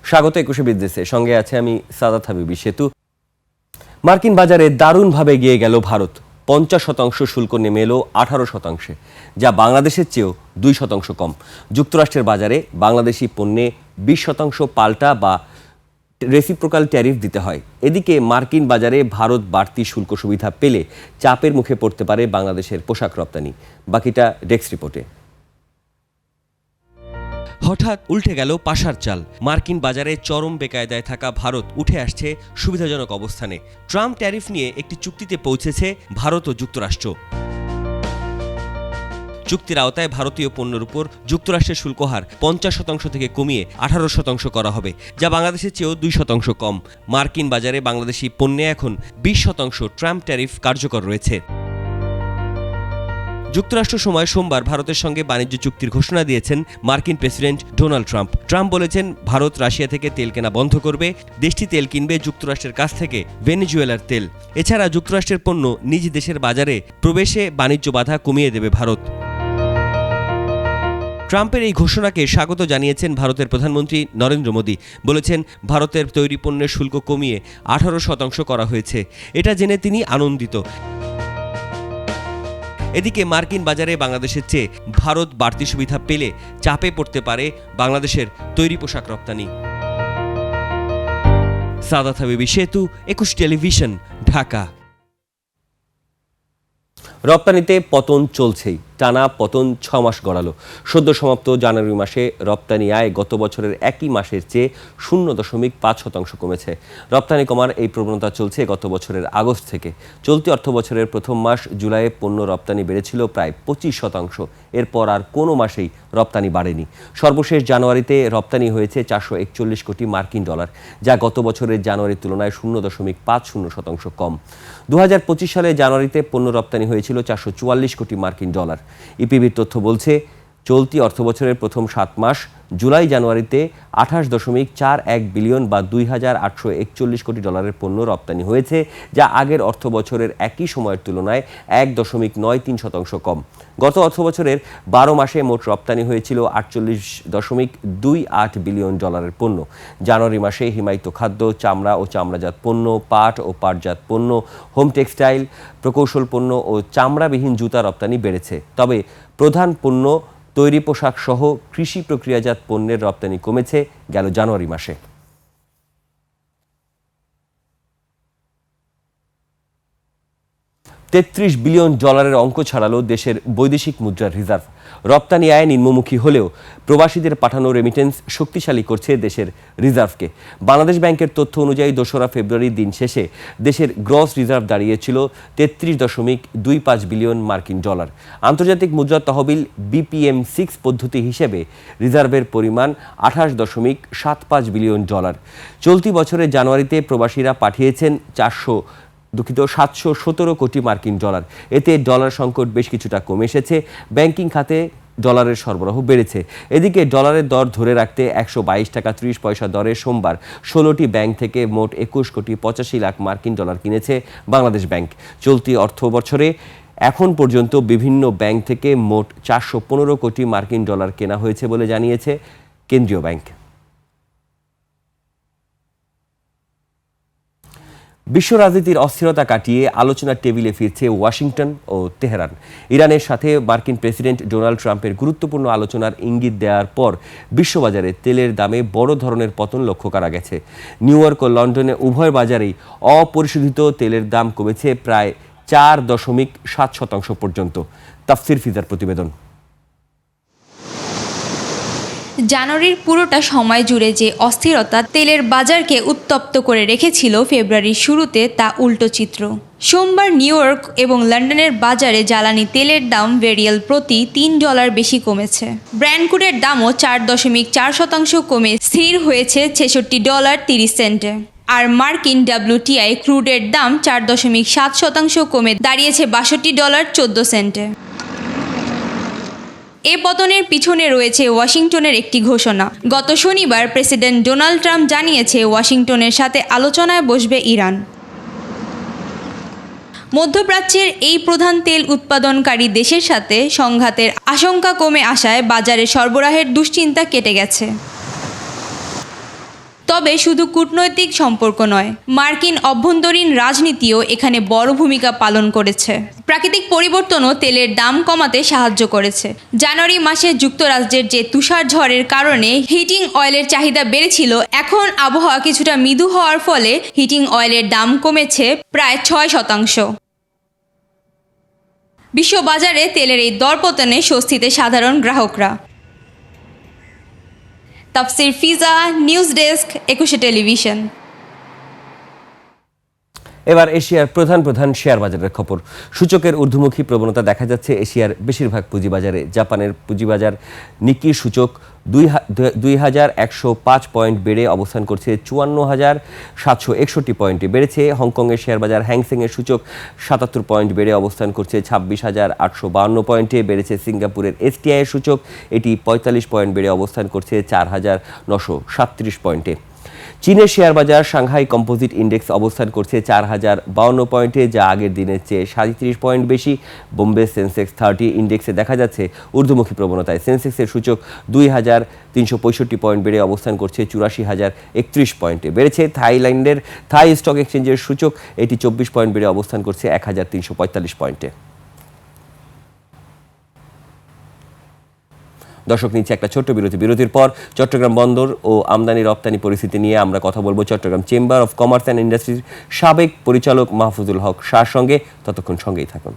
স্বাগত ২১ বিজনেসে, সঙ্গে আছে আমি সাদাত হাবিবি সেতু। মার্কিন বাজারে দারুণভাবে এগিয়ে গেল ভারত। ৫০% শুল্ক নেমে এলো ১৮%, যা বাংলাদেশের চেয়েও ২% কম। যুক্তরাষ্ট্রের বাজারে বাংলাদেশি পণ্যে ২০% পাল্টা বা রেসিপ্রোকাল ট্যারিফ দিতে হয়। এদিকে মার্কিন বাজারে ভারত বাড়তি শুল্ক সুবিধা পেলে চাপের মুখে পড়তে পারে বাংলাদেশের পোশাক রপ্তানি। বাকিটা ডেস্ক রিপোর্টে। হঠাৎ উল্টে গেল পাশার চাল। মার্কিন বাজারে চরম বেকায়দায় থাকা ভারত উঠে আসছে সুবিধাজনক অবস্থানে। ট্রাম্প ট্যারিফ নিয়ে একটি চুক্তিতে পৌঁছেছে ভারত ও যুক্তরাষ্ট্র। চুক্তির আওতায় ভারতীয় পণ্যের উপর যুক্তরাষ্ট্রের শুল্ক হার ৫০% থেকে কমিয়ে ১৮% করা হবে, যা বাংলাদেশের চেয়েও ২% কম। মার্কিন বাজারে বাংলাদেশি পণ্যে এখন ২০% ট্রাম্প ট্যারিফ কার্যকর রয়েছে। যুক্তরাষ্ট্র সময় সোমবার ভারতের সঙ্গে বাণিজ্য চুক্তির ঘোষণা দিয়েছেন মার্কিন প্রেসিডেন্ট ডোনাল্ড ট্রাম্প। ট্রাম্প বলেছেন, ভারত রাশিয়া থেকে তেল কেনা বন্ধ করবে। দেশটি তেল কিনবে যুক্তরাষ্ট্রের কাছ থেকে ভেনেজুয়েলার তেল। এছাড়া যুক্তরাষ্ট্রের পণ্য নিজ দেশের বাজারে প্রবেশে বাণিজ্য বাধা কমিয়ে দেবে ভারত। ট্রাম্পের এই ঘোষণাকে স্বাগত জানিয়েছেন ভারতের প্রধানমন্ত্রী নরেন্দ্র মোদী। বলেছেন, ভারতের তৈরি পণ্যের শুল্ক কমিয়ে ১৮% করা হয়েছে। এটা জেনে তিনি আনন্দিত। এদিকে মার্কিন বাজারে বাংলাদেশের চেয়ে ভারত বাড়তি সুবিধা পেলে চাপে পড়তে পারে বাংলাদেশের তৈরি পোশাক রপ্তানি। সাদাত হাবিবি সেতু, ২১ টেলিভিশন, ঢাকা। রপ্তানিতে পতন চলছেই। টানা পতন ৬ মাস গড়ালো। সদ্য সমাপ্ত জানুয়ারি মাসে রপ্তানি আয় গত বছরের একই মাসের চেয়ে ০.৫% কমেছে। রপ্তানি কমার এই প্রবণতা চলছে গত বছরের আগস্ট থেকে। চলতি অর্থ বছরের প্রথম মাস জুলাইয়ে পণ্য রপ্তানি বেড়েছিল প্রায় ২৫%। এরপর আর কোনো মাসেই রপ্তানি বাড়েনি। সর্বশেষ জানুয়ারিতে রপ্তানি হয়েছে ৪৪১ কোটি মার্কিন ডলার, যা গত বছরের জানুয়ারির তুলনায় ০.৫০% কম। ২০২৫ সালে জানুয়ারিতে পণ্য রপ্তানি হয়েছিল ৪৪৪ কোটি মার্কিন ডলার। ইপিবির তথ্য বলছে, চলতি অর্থবছরের প্রথম ৭ মাস জুলাই জানুয়ারিতে ২৮.৪১ বিলিয়ন বা ২,৮৪১ কোটি ডলারের পণ্য রপ্তানি হয়েছে, যা আগের অর্থবছরের একই সময়ের তুলনায় ১.৯৩% কম। গত অর্থবছরের ১২ মাসে মোট রপ্তানি হয়েছিল ৪৮.২৮ বিলিয়ন ডলারের পণ্য। জানুয়ারি মাসে হিমায়িত খাদ্য, চামড়া ও চামড়াজাত পণ্য, পাট ও পাটজাত পণ্য, হোম টেক্সটাইল, প্রকৌশল পণ্য ও চামড়াবিহীন জুতা রপ্তানি বেড়েছে। তবে প্রধান পণ্য তৈরি পোশাক সহ কৃষি প্রক্রিয়াজাত পণ্যের রপ্তানি কমেছে গেল জানুয়ারি মাসে। ৩৩ বিলিয়ন ডলারের অঙ্ক ছাড়ালো দেশের বৈদেশিক মুদ্রার রিজার্ভ। রপ্তানি আয় নিম্নমুখী হলেও প্রবাসীদের পাঠানো রেমিটেন্স শক্তিশালী করছে দেশের রিজার্ভকে। বাংলাদেশ ব্যাংকের তথ্য অনুযায়ী ২রা ফেব্রুয়ারি দিন শেষে দেশের গ্রস রিজার্ভ দাঁড়িয়েছিল ৩৩.25 বিলিয়ন মার্কিন ডলার। আন্তর্জাতিক মুদ্রা তহবিল BPM6 পদ্ধতি হিসেবে রিজার্ভের পরিমাণ ২৮.৭৫ বিলিয়ন ডলার। চলতি বছরের জানুয়ারিতে প্রবাসীরা পাঠিয়েছেন ৭১৭ কোটি মার্কিন ডলার। এতে ডলার সংকট বেশ কিছুটা কমে এসেছে। ব্যাংকিং খাতে ডলারের সরবরাহ বেড়েছে। এদিকে ডলারের দর ধরে রাখতে ১২২ টাকা ৩০ পয়সা দরে সোমবার ১৬টি ব্যাংক থেকে মোট ২১.৮৫ লাখ মার্কিন ডলার কিনেছে বাংলাদেশ ব্যাংক। চলতি অর্থ বছরে এখন পর্যন্ত বিভিন্ন ব্যাংক থেকে মোট ৪১৫ কোটি মার্কিন ডলার কেনা হয়েছে বলে জানিয়েছে কেন্দ্রীয় ব্যাংক। বিশ্ব রাজনীতির অস্থিরতা কাটিয়ে আলোচনার টেবিলে ফিরছে ওয়াশিংটন ও তেহরান। ইরানের সাথে মার্কিন প্রেসিডেন্ট ডোনাল্ড ট্রাম্পের গুরুত্বপূর্ণ আলোচনার ইঙ্গিত দেওয়ার পর বিশ্ববাজারে তেলের দামে বড় ধরনের পতন লক্ষ্য করা গেছে। নিউ ইয়র্ক ও লন্ডনে উভয় বাজারেই অপরিশোধিত তেলের দাম কমেছে প্রায় ৪.৭% পর্যন্ত। তাফসির ফিজার প্রতিবেদন। জানুয়ারির পুরোটা সময় জুড়ে যে অস্থিরতা তেলের বাজারকে উত্তপ্ত করে রেখেছিল ফেব্রুয়ারির শুরুতে, তা উল্টো চিত্র। সোমবার নিউ ইয়র্ক এবং লন্ডনের বাজারে জ্বালানি তেলের দাম ভেরিয়েল প্রতি $৩ বেশি কমেছে। ব্র্যান্ড ক্রুডের দামও ৪.৪% কমে স্থির হয়েছে $৬৬.৩০। আর মার্কিন WTI ক্রুডের দাম ৪.৭% কমে দাঁড়িয়েছে $৬২.১৪। এ পতনের পিছনে রয়েছে ওয়াশিংটনের একটি ঘোষণা। গত শনিবার প্রেসিডেন্ট ডোনাল্ড ট্রাম্প জানিয়েছে ওয়াশিংটনের সাথে আলোচনায় বসবে ইরান। মধ্যপ্রাচ্যের এই প্রধান তেল উৎপাদনকারী দেশের সাথে সংঘাতের আশঙ্কা কমে আসায় বাজারে সরবরাহের দুশ্চিন্তা কেটে গেছে। তবে শুধু কূটনৈতিক সম্পর্ক নয়, মার্কিন অভ্যন্তরীণ রাজনীতিও এখানে বড় ভূমিকা পালন করেছে। প্রাকৃতিক পরিবর্তনও তেলের দাম কমাতে সাহায্য করেছে। জানুয়ারি মাসে যুক্তরাজ্যের যে তুষার ঝড়ের কারণে হিটিং অয়েলের চাহিদা বেড়েছিল, এখন আবহাওয়া কিছুটা মৃদু হওয়ার ফলে হিটিং অয়েলের দাম কমেছে প্রায় 6%। বিশ্ববাজারে তেলের এই দরপতনে স্বস্তিতে সাধারণ গ্রাহকরা। তাফসির ফিজা, নিউজ ডেস্ক, 21 টেলিভিশন। এবার এশিয়ার প্রধান শেয়ার বাজারের খবর। সূচকের ঊর্ধ্বমুখী প্রবণতা দেখা যাচ্ছে এশিয়ার বেশিরভাগ পুঁজিবাজারে। জাপানের পুঁজিবাজার নিকি সূচক 2105 পয়েন্ট বেড়ে অবস্থান করছে 54,761 পয়েন্টে বেড়েছে। হংকংয়ের শেয়ার বাজার হ্যাংসেংয়ের সূচক 77 পয়েন্ট বেড়ে অবস্থান করছে 26,852 পয়েন্টে বেড়েছে। সিঙ্গাপুরের এসটিআই এর সূচক এটি 45 পয়েন্ট বেড়ে অবস্থান করছে 4,937 পয়েন্টে। চীনের শেয়ার বাজার সাংহাই কম্পোজিট ইন্ডেক্স অবস্থান করছে 4,052 পয়েন্টে, যা আগের দিনের চেয়ে 37 পয়েন্ট বেশি। বোম্বে সেন্সেক্স 30 ইন্ডেক্সে দেখা যাচ্ছে ঊর্ধ্বমুখী প্রবণতায়। সেন্সেক্সের সূচক 2,365 পয়েন্ট বেড়ে অবস্থান করছে 84,031 পয়েন্টে বেড়েছে। থাইল্যান্ডের থাই স্টক এক্সচেঞ্জের সূচক এটি 24 পয়েন্ট বেড়ে অবস্থান করছে 1,345 পয়েন্টে। দর্শক, নিচ্ছে একটা ছোট্ট বিরতির পর চট্টগ্রাম বন্দর ও আমদানি রপ্তানি পরিস্থিতি নিয়ে আমরা কথা বলবো Chittagong chamber of commerce and ইন্ডাস্ট্রির সাবেক পরিচালক মাহফুজুল হক শাহর সঙ্গে। ততক্ষণ সঙ্গেই থাকুন।